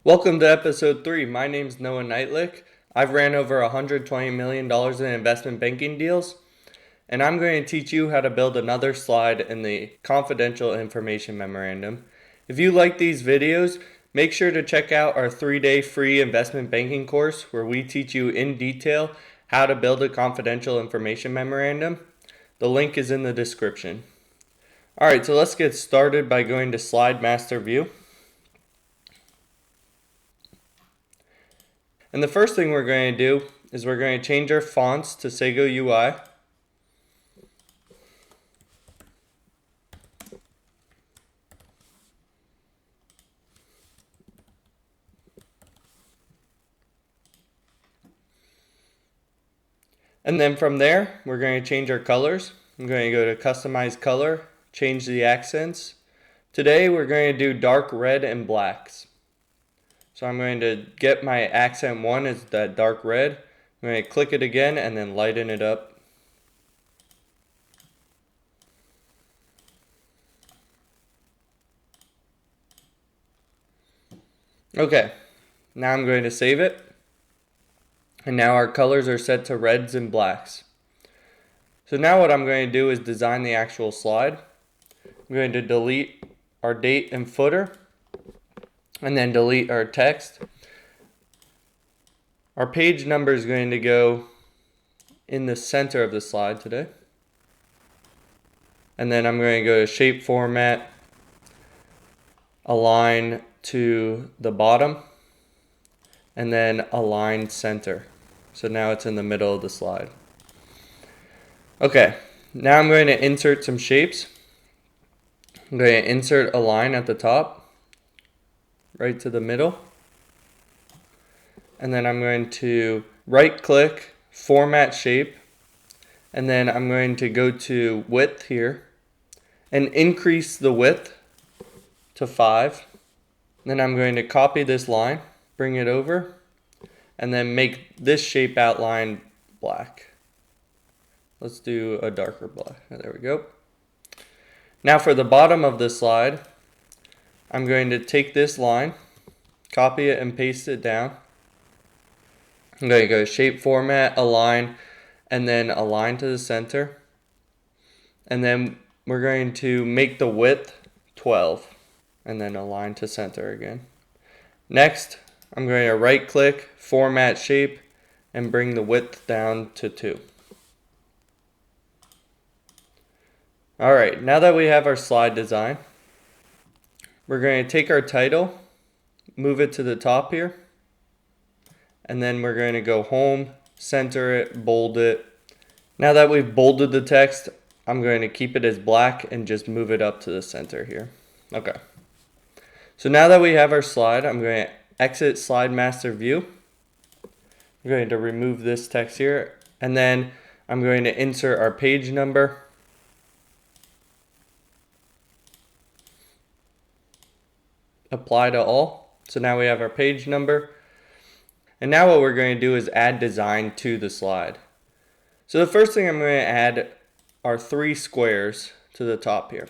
Welcome to episode 3. My name's Noah Knightlick. I've ran over $120 million in investment banking deals, and I'm going to teach you how to build another slide in the confidential information memorandum. If you like these videos, make sure to check out our 3-day free investment banking course where we teach you in detail how to build a confidential information memorandum. The link is in the description. Alright, so let's get started by going to Slide Master View. And the first thing we're going to do is we're going to change our fonts to Sago UI. And then from there, we're going to change our colors. I'm going to go to Customize Color, change the accents. Today we're going to do dark red and blacks. So I'm going to get my accent 1 as that dark red. I'm going to click it again and then lighten it up. Okay, now I'm going to save it. And now our colors are set to reds and blacks. So now what I'm going to do is design the actual slide. I'm going to delete our date and footer, and then delete our text. Our page number is going to go in the center of the slide today. And then I'm going to go to Shape Format, Align to the bottom, and then Align Center. So now it's in the middle of the slide. Okay, now I'm going to insert some shapes. I'm going to insert a line at the top, right to the middle. And then I'm going to right click, format shape, and then I'm going to go to width here and increase the width to 5. Then I'm going to copy this line, bring it over, and then make this shape outline black. Let's do a darker black. There we go. Now for the bottom of the slide, I'm going to take this line, copy it and paste it down. I'm going to go Shape Format, Align, and then Align to the center. And then we're going to make the width 12, and then Align to center again. Next, I'm going to right click, Format Shape, and bring the width down to 2. Alright, now that we have our slide design, we're going to take our title, move it to the top here, and then we're going to go home, center it, bold it. Now that we've bolded the text, I'm going to keep it as black and just move it up to the center here. Okay. So now that we have our slide, I'm going to exit Slide Master View. I'm going to remove this text here, and then I'm going to insert our page number. Apply to all. So now we have our page number. And now what we're going to do is add design to the slide. So the first thing I'm going to add are 3 squares to the top here.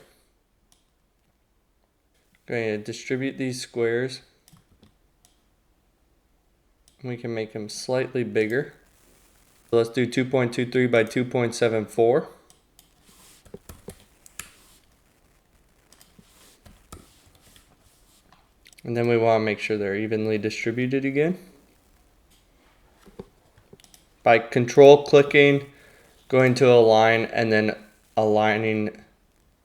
I'm going to distribute these squares. We can make them slightly bigger. So let's do 2.23 by 2.74. And then we want to make sure they're evenly distributed again. By control clicking, going to align, and then aligning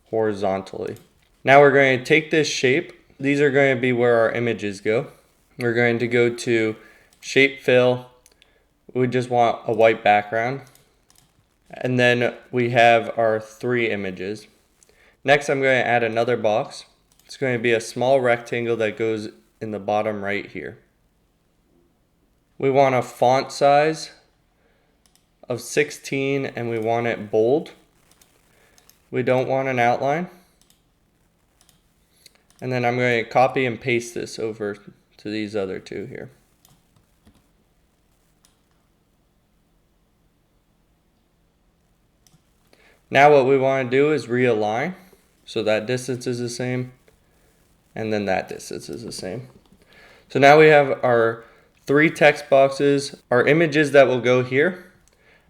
horizontally. Now we're going to take this shape. These are going to be where our images go. We're going to go to Shape Fill. We just want a white background. And then we have our 3 images. Next, I'm going to add another box. It's going to be a small rectangle that goes in the bottom right here. We want a font size of 16 and we want it bold. We don't want an outline. And then I'm going to copy and paste this over to these other 2 here. Now what we want to do is realign. So that distance is the same, and then that distance is the same. So now we have our 3 text boxes, our images that will go here.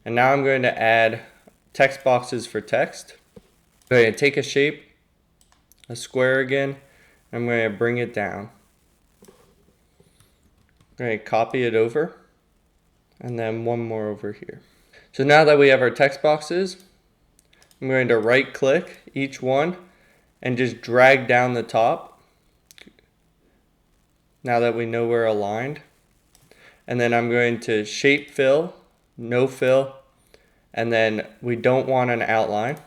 And now I'm going to add text boxes for text. I'm going to take a shape, a square again. I'm going to bring it down. I'm going to copy it over. And then one more over here. So now that we have our text boxes, I'm going to right click each one and just drag down the top. Now that we know we're aligned. And then I'm going to shape fill, no fill, and then we don't want an outline.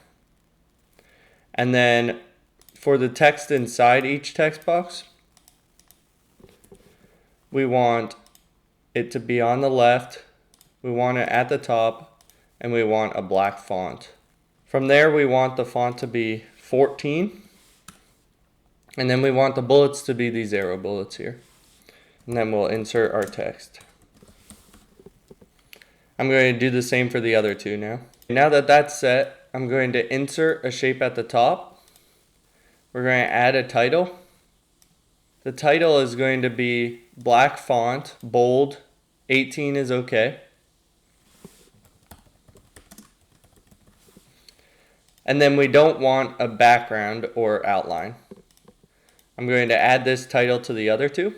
And then for the text inside each text box, we want it to be on the left, we want it at the top, and we want a black font. From there, we want the font to be 14, and then we want the bullets to be these arrow bullets here. And then we'll insert our text. I'm going to do the same for the other two now. Now that that's set, I'm going to insert a shape at the top. We're going to add a title. The title is going to be black font, bold, 18 is okay. And then we don't want a background or outline. I'm going to add this title to the other two.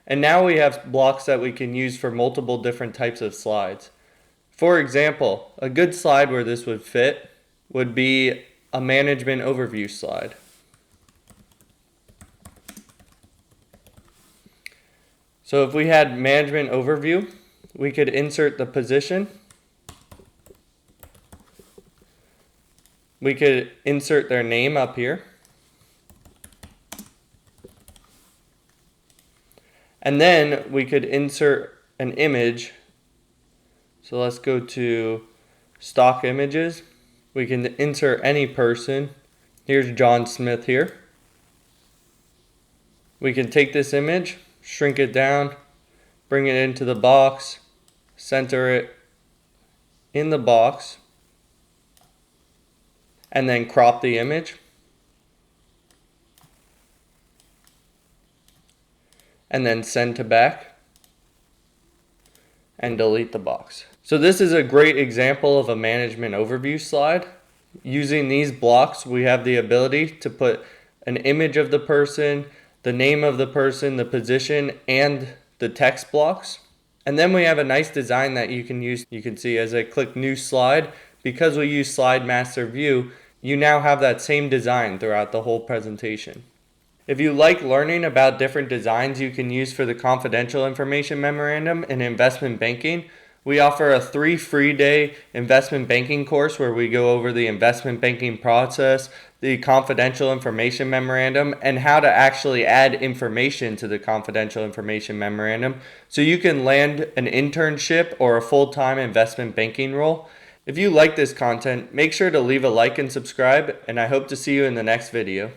And now we have blocks that we can use for multiple different types of slides. For example, a good slide where this would fit would be a management overview slide. So if we had management overview, we could insert the position. We could insert their name up here. And then we could insert an image. So let's go to stock images. We can insert any person. Here's John Smith here. We can take this image, shrink it down, bring it into the box, center it in the box, and then crop the image. And then send to back and delete the box. So this is a great example of a management overview slide. Using these blocks, we have the ability to put an image of the person, the name of the person, the position, and the text blocks. And then we have a nice design that you can use. You can see as I click new slide, because we use Slide Master View, you now have that same design throughout the whole presentation. If you like learning about different designs you can use for the confidential information memorandum in investment banking, we offer a 3 free day investment banking course where we go over the investment banking process, the confidential information memorandum, and how to actually add information to the confidential information memorandum so you can land an internship or a full-time investment banking role. If you like this content, make sure to leave a like and subscribe, and I hope to see you in the next video.